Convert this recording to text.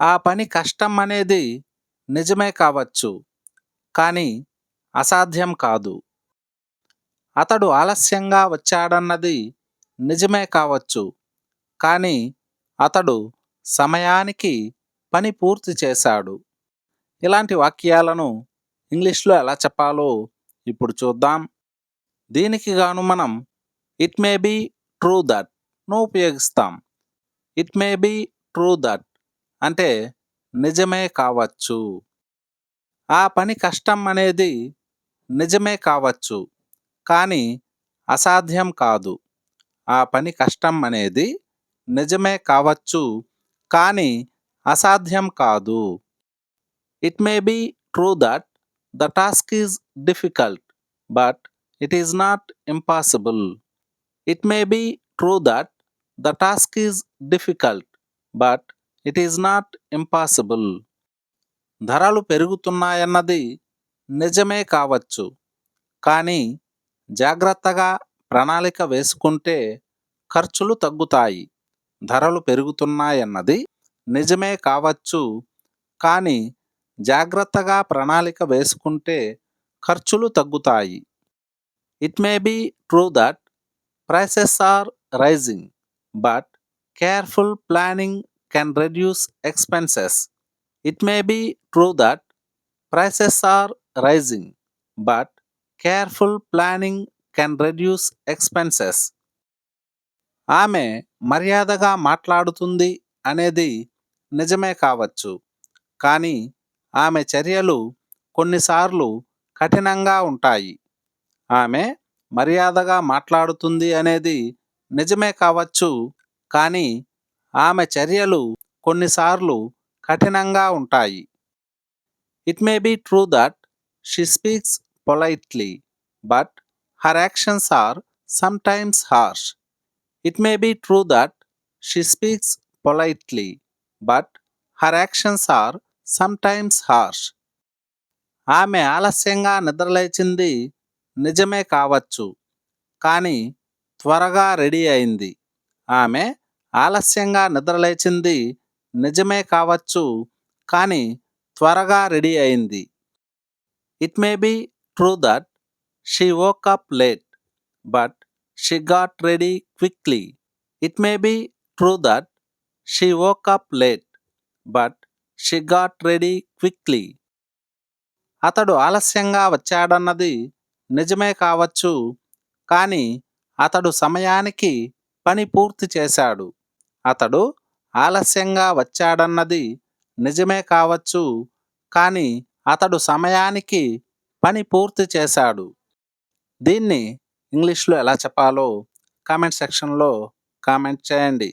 ఆ పని కష్టం అనేది నిజమే కావచ్చు, కానీ అసాధ్యం కాదు. అతడు ఆలస్యంగా వచ్చాడన్నది నిజమే కావచ్చు, కానీ అతడు సమయానికి పని పూర్తి చేశాడు. ఇలాంటి వాక్యాలను ఇంగ్లీష్లో ఎలా చెప్పాలో ఇప్పుడు చూద్దాం. దీనికి గాను మనం it may be true that ను ఉపయోగిస్తాం. It may be true that అంటే నిజమే కావచ్చు. ఆ పని కష్టం అనేది నిజమే కావచ్చు, కానీ అసాధ్యం కాదు. ఆ పని కష్టం అనేది నిజమే కావచ్చు, కానీ అసాధ్యం కాదు. It may be true that the task is difficult, but it is not impossible. It may be true that the task is difficult, but it is not impossible. ధరలు పెరుగుతున్నాయన్నది నిజమే కావచ్చు, కానీ జాగ్రత్తగా ప్రణాళిక వేసుకుంటే ఖర్చులు తగ్గుతాయి. ధరలు పెరుగుతున్నాయన్నది నిజమే కావచ్చు, కానీ జాగ్రత్తగా ప్రణాళిక వేసుకుంటే ఖర్చులు తగ్గుతాయి. It may be true that prices are rising, but careful planning can reduce expenses. It may be true that prices are rising, but careful planning can reduce expenses. ఆమె మర్యాదగా మాట్లాడుతుంది అనేది నిజమే కావచ్చు, కానీ ఆమె చర్యలు కొన్నిసార్లు కఠినంగా ఉంటాయి. ఆమె మర్యాదగా మాట్లాడుతుంది అనేది నిజమే కావచ్చు, కానీ ఆమె చర్యలు కొన్నిసార్లు కఠినంగా ఉంటాయి. It may be true that she speaks politely, but her actions are sometimes harsh. It may be true that she speaks politely, but her actions are sometimes harsh. ఆమె ఆలస్యంగా నిద్రలేచింది నిజమే కావచ్చు, కానీ త్వరగా రెడీ అయింది. ఆమె ఆలస్యంగా నిద్రలేచింది నిజమే కావచ్చు, కానీ త్వరగా రెడీ అయింది. It may be true that she woke up late, but she got ready quickly. It may be true that she woke up late, but she got ready quickly. అతడు ఆలస్యంగా వచ్చాడన్నది నిజమే కావచ్చు, కానీ అతడు సమయానికి పని పూర్తి చేశాడు. అతడు ఆలస్యంగా వచ్చాడన్నది నిజమే కావచ్చు, కానీ అతడు సమయానికి పని పూర్తి చేశాడు. దీన్ని ఇంగ్లీష్లో ఎలా చెప్పాలో కామెంట్ సెక్షన్లో కామెంట్ చేయండి.